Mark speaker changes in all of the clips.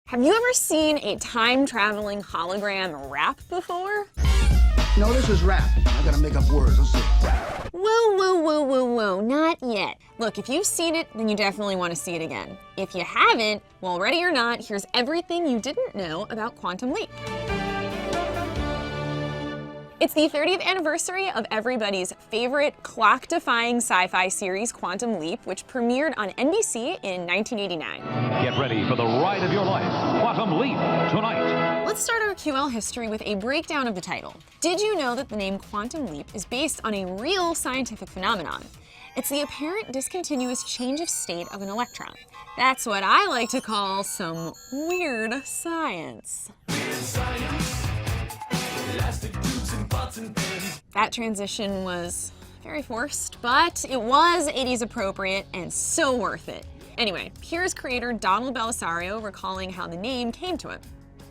Speaker 1: Have you ever seen a time-traveling hologram rap before?
Speaker 2: No, this is rap. I gotta make up words. Let's see.
Speaker 1: Whoa, not yet. Look, if you've seen it, then you definitely want to see it again. If you haven't, well, ready or not, here's everything you didn't know about Quantum Leap. It's the 30th anniversary of everybody's favorite clock-defying sci-fi series, Quantum Leap, which premiered on NBC in 1989.
Speaker 3: Get ready for the ride of your life, Quantum Leap, tonight.
Speaker 1: Let's start our QL history with a breakdown of the title. Did you know that the name Quantum Leap is based on a real scientific phenomenon? It's the apparent discontinuous change of state of an electron. That's what I like to call some weird science. That transition was very forced, but it was 80s appropriate and so worth it. Anyway, here's creator Donnell Belisario recalling how the name came to him.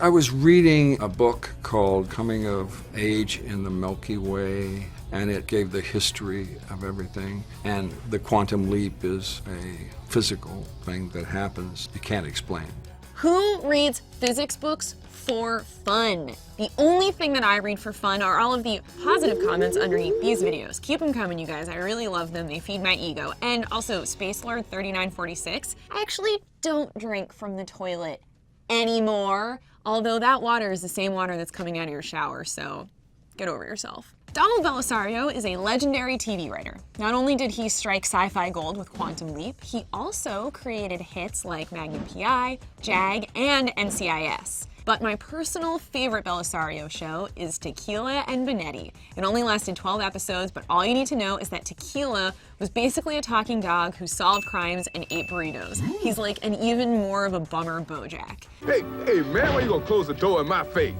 Speaker 4: I was reading a book called Coming of Age in the Milky Way, and it gave the history of everything. And the quantum leap is a physical thing that happens you can't explain.
Speaker 1: Who reads physics books for fun? The only thing that I read for fun are all of the positive comments underneath these videos. Keep them coming, you guys. I really love them. They feed my ego. And also, Space Lord 3946, I actually don't drink from the toilet anymore, although that water is the same water that's coming out of your shower, so get over yourself. Donnell Belisario is a legendary TV writer. Not only did he strike sci-fi gold with Quantum Leap, he also created hits like Magnum PI, JAG, and NCIS. But my personal favorite Bellisario show is Tequila and Bonetti. It only lasted 12 episodes, but all you need to know is that Tequila was basically a talking dog who solved crimes and ate burritos. He's like an even more of a bummer Bojack.
Speaker 5: Hey, man, why you gonna close the door in my face?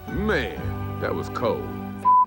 Speaker 5: Man, that was cold.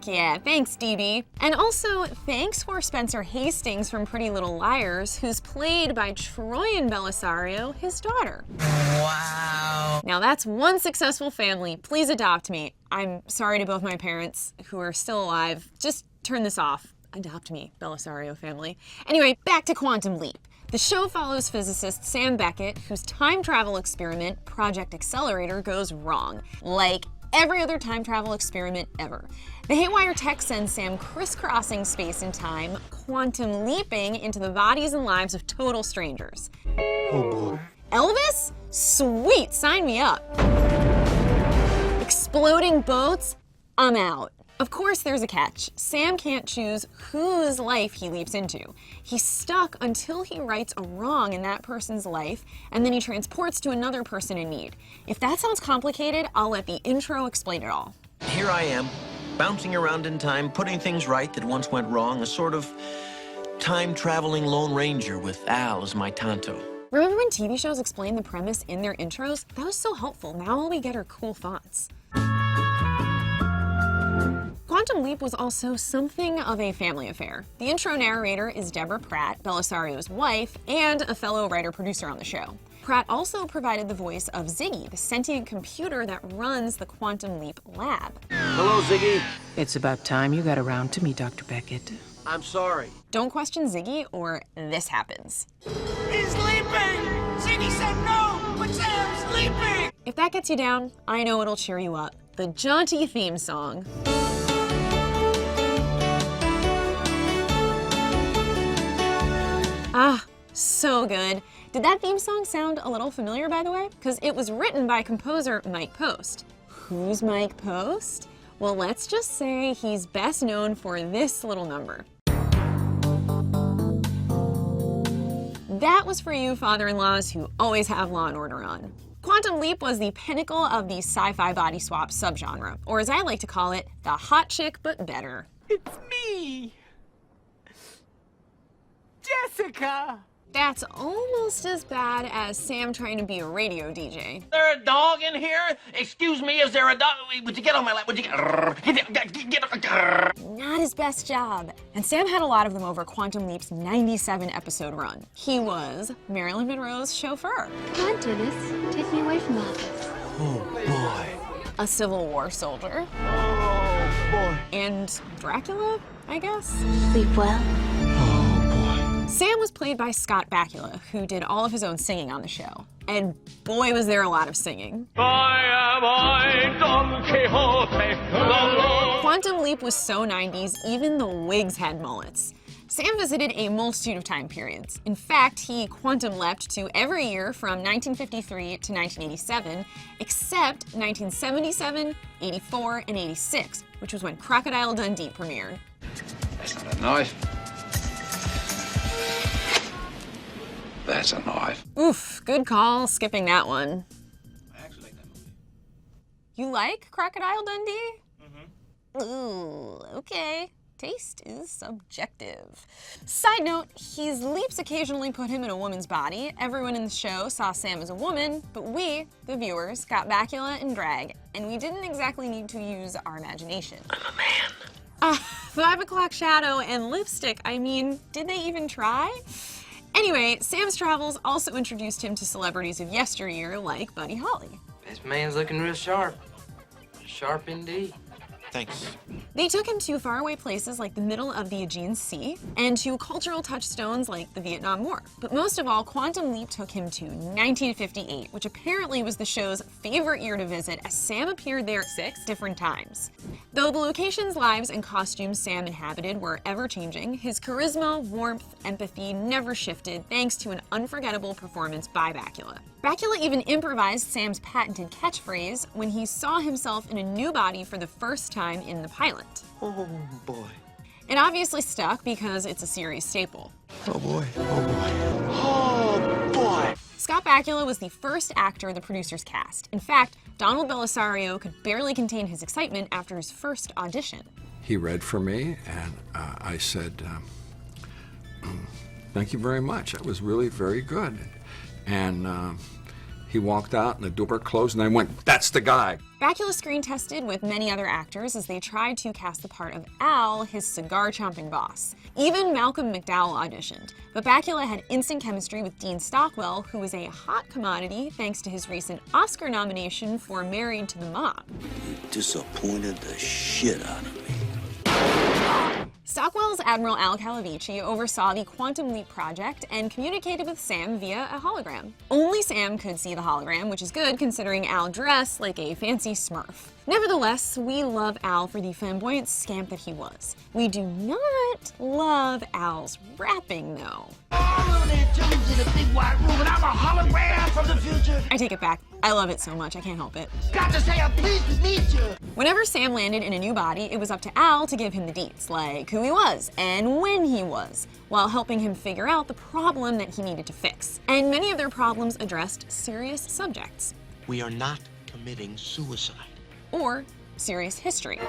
Speaker 1: Yeah, thanks, DB. And also, thanks for Spencer Hastings from Pretty Little Liars, who's played by Troyan Bellisario, his daughter.
Speaker 6: Wow.
Speaker 1: Now that's one successful family. Please adopt me. I'm sorry to both my parents who are still alive. Just turn this off. Adopt me, Bellisario family. Anyway, back to Quantum Leap. The show follows physicist Sam Beckett, whose time travel experiment, Project Accelerator, goes wrong. Like every other time travel experiment ever. The Haywire tech sends Sam crisscrossing space and time, quantum leaping into the bodies and lives of total strangers.
Speaker 5: Oh boy.
Speaker 1: Elvis? Sweet, sign me up. Exploding boats? I'm out. Of course there's a catch. Sam can't choose whose life he leaps into. He's stuck until he rights a wrong in that person's life, and then he transports to another person in need. If that sounds complicated, I'll let the intro explain it all.
Speaker 6: Here I am, bouncing around in time, putting things right that once went wrong, a sort of time-traveling Lone Ranger with Al as my Tonto.
Speaker 1: Remember when TV shows explain the premise in their intros? That was so helpful. Now all we get are cool fonts. Quantum Leap was also something of a family affair. The intro narrator is Deborah Pratt, Bellisario's wife, and a fellow writer-producer on the show. Pratt also provided the voice of Ziggy, the sentient computer that runs the Quantum Leap lab.
Speaker 6: Hello, Ziggy.
Speaker 7: It's about time you got around to me, Dr. Beckett.
Speaker 6: I'm sorry.
Speaker 1: Don't question Ziggy or this happens.
Speaker 8: He's sleeping! Ziggy said no, but Sam's sleeping!
Speaker 1: If that gets you down, I know it'll cheer you up. The jaunty theme song. Ah, so good. Did that theme song sound a little familiar, by the way? Because it was written by composer Mike Post. Who's Mike Post? Well, let's just say he's best known for this little number. That was for you father-in-laws who always have Law & Order on. Quantum Leap was the pinnacle of the sci-fi body swap subgenre, or as I like to call it, the hot chick but better.
Speaker 8: It's me! Jessica!
Speaker 1: That's almost as bad as Sam trying to be a radio DJ.
Speaker 6: Is there a dog in here? Excuse me, is there a dog? Would you get on my lap? Would you get...
Speaker 1: Not his best job. And Sam had a lot of them over Quantum Leap's 97-episode run. He was Marilyn Monroe's chauffeur.
Speaker 9: Come on, Dennis. Take me away from all this.
Speaker 6: Oh, boy.
Speaker 1: A Civil War soldier.
Speaker 5: Oh boy.
Speaker 1: And Dracula, I guess?
Speaker 9: Sleep well.
Speaker 6: Oh, boy.
Speaker 1: Sam was played by Scott Bakula, who did all of his own singing on the show. And boy, was there a lot of singing. Quantum Leap was so 90s, even the wigs had mullets. Sam visited a multitude of time periods. In fact, he quantum leapt to every year from 1953 to 1987, except 1977, 84, and 86, which was when Crocodile Dundee premiered.
Speaker 2: That's not a knife. That's a knife.
Speaker 1: Oof, good call, skipping that one.
Speaker 2: I actually like that movie.
Speaker 1: You like Crocodile Dundee? Mm-hmm. Ooh, okay. Taste is subjective. Side note, his leaps occasionally put him in a woman's body. Everyone in the show saw Sam as a woman, but we, the viewers, got Bakula in drag, and we didn't exactly need to use our imagination.
Speaker 6: I'm a man.
Speaker 1: 5 o'clock shadow and lipstick, I mean, did they even try? Anyway, Sam's travels also introduced him to celebrities of yesteryear like Buddy Holly.
Speaker 10: This man's looking real sharp. Sharp indeed.
Speaker 6: Thanks.
Speaker 1: They took him to faraway places like the middle of the Aegean Sea and to cultural touchstones like the Vietnam War. But most of all, Quantum Leap took him to 1958, which apparently was the show's favorite year to visit, as Sam appeared there 6 different times. Though the locations, lives, and costumes Sam inhabited were ever-changing, his charisma, warmth, empathy never shifted thanks to an unforgettable performance by Bakula. Bakula even improvised Sam's patented catchphrase when he saw himself in a new body for the first time in the pilot.
Speaker 6: Oh, boy.
Speaker 1: It obviously stuck because it's a series staple.
Speaker 6: Oh, boy. Oh, boy. Oh, boy.
Speaker 1: Scott Bakula was the first actor the producers cast. In fact, Donnell Belisario could barely contain his excitement after his first audition.
Speaker 4: He read for me, and I said, thank you very much. That was really very good. And he walked out and the door closed and I went, that's the guy.
Speaker 1: Bakula screen tested with many other actors as they tried to cast the part of Al, his cigar-chomping boss. Even Malcolm McDowell auditioned, but Bakula had instant chemistry with Dean Stockwell, who was a hot commodity thanks to his recent Oscar nomination for Married to the Mob.
Speaker 11: You disappointed the shit out of me.
Speaker 1: Stockwell's Admiral Al Calavicci oversaw the Quantum Leap project and communicated with Sam via a hologram. Only Sam could see the hologram, which is good considering Al dressed like a fancy Smurf. Nevertheless, we love Al for the flamboyant scamp that he was. We do not love Al's rapping, though. I take it back. I love it so much, I can't help it.
Speaker 8: Got to say a please need you.
Speaker 1: Whenever Sam landed in a new body, it was up to Al to give him the deets, like who he was and when he was, while helping him figure out the problem that he needed to fix. And many of their problems addressed serious subjects.
Speaker 6: We are not committing suicide.
Speaker 1: Or serious history.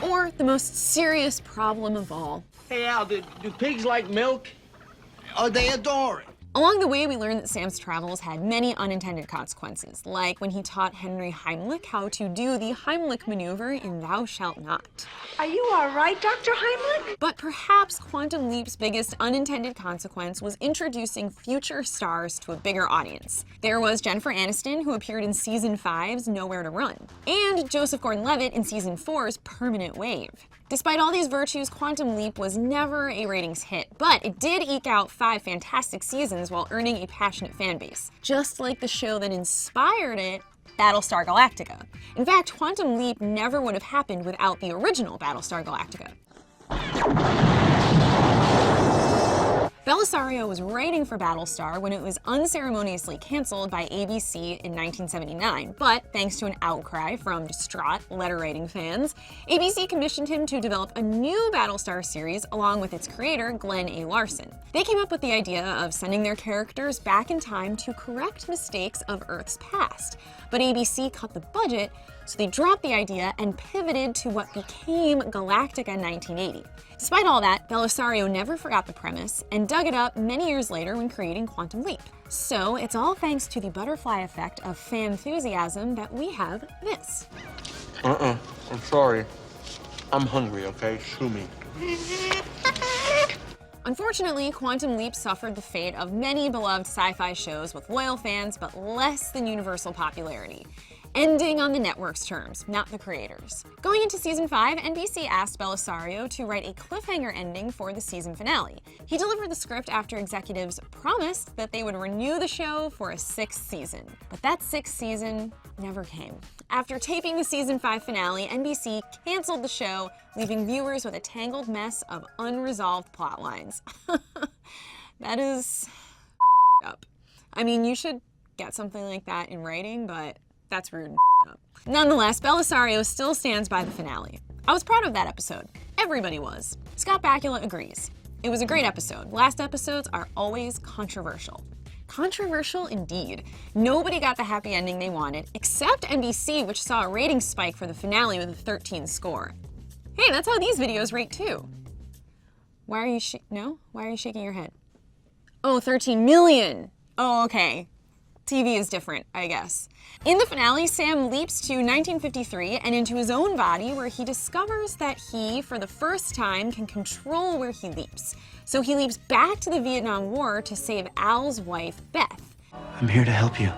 Speaker 1: Or the most serious problem of all.
Speaker 8: Hey, Al, do pigs like milk? Or they adore it?
Speaker 1: Along the way, we learned that Sam's travels had many unintended consequences, like when he taught Henry Heimlich how to do the Heimlich maneuver in Thou Shalt Not.
Speaker 12: Are you all right, Dr. Heimlich?
Speaker 1: But perhaps Quantum Leap's biggest unintended consequence was introducing future stars to a bigger audience. There was Jennifer Aniston, who appeared in Season 5's Nowhere to Run, and Joseph Gordon-Levitt in Season 4's Permanent Wave. Despite all these virtues, Quantum Leap was never a ratings hit, but it did eke out 5 fantastic seasons while earning a passionate fan base, just like the show that inspired it, Battlestar Galactica. In fact, Quantum Leap never would have happened without the original Battlestar Galactica. Bellisario was writing for Battlestar when it was unceremoniously canceled by ABC in 1979, but thanks to an outcry from distraught letter-writing fans, ABC commissioned him to develop a new Battlestar series along with its creator, Glenn A. Larson. They came up with the idea of sending their characters back in time to correct mistakes of Earth's past, but ABC cut the budget, so they dropped the idea and pivoted to what became Galactica 1980. Despite all that, Bellisario never forgot the premise and dug it up many years later when creating Quantum Leap. So it's all thanks to the butterfly effect of fan enthusiasm that we have this.
Speaker 6: I'm sorry. I'm hungry, okay? Shoo me.
Speaker 1: Unfortunately, Quantum Leap suffered the fate of many beloved sci-fi shows with loyal fans but less than universal popularity. ending on the network's terms, not the creators. Going into season 5, NBC asked Bellisario to write a cliffhanger ending for the season finale. He delivered the script after executives promised that they would renew the show for a 6th season. But that 6th season never came. After taping the season 5 finale, NBC canceled the show, leaving viewers with a tangled mess of unresolved plot lines. That is up. I mean, you should get something like that in writing, but that's rude and up. Nonetheless, Bellisario still stands by the finale. I was proud of that episode. Everybody was. Scott Bakula agrees. It was a great episode. Last episodes are always controversial. Controversial indeed. Nobody got the happy ending they wanted, except NBC, which saw a rating spike for the finale with a 13 score. Hey, that's how these videos rate too. Why are you Why are you shaking your head? Oh, 13 million. Oh, okay. TV is different, I guess. In the finale, Sam leaps to 1953 and into his own body, where he discovers that he, for the first time, can control where he leaps. So he leaps back to the Vietnam War to save Al's wife, Beth.
Speaker 13: I'm here to help you.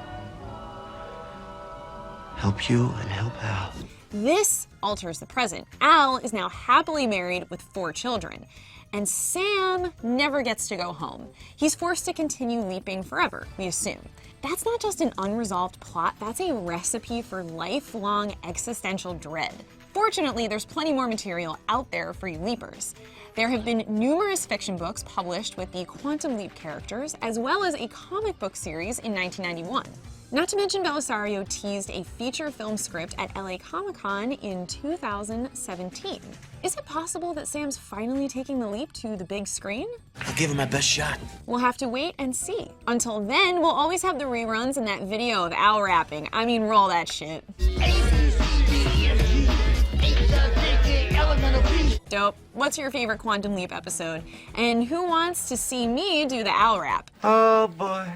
Speaker 13: Help you and help Al.
Speaker 1: This alters the present. Al is now happily married with 4 children. And Sam never gets to go home. He's forced to continue leaping forever, we assume. That's not just an unresolved plot, that's a recipe for lifelong existential dread. Fortunately, there's plenty more material out there for you leapers. There have been numerous fiction books published with the Quantum Leap characters, as well as a comic book series in 1991. Not to mention, Bellisario teased a feature film script at LA Comic-Con in 2017. Is it possible that Sam's finally taking the leap to the big screen?
Speaker 13: I'll give him my best shot.
Speaker 1: We'll have to wait and see. Until then, we'll always have the reruns and that video of Al rapping. I mean, roll that shit. Dope. What's your favorite Quantum Leap episode? And who wants to see me do the Al rap?
Speaker 13: Oh boy.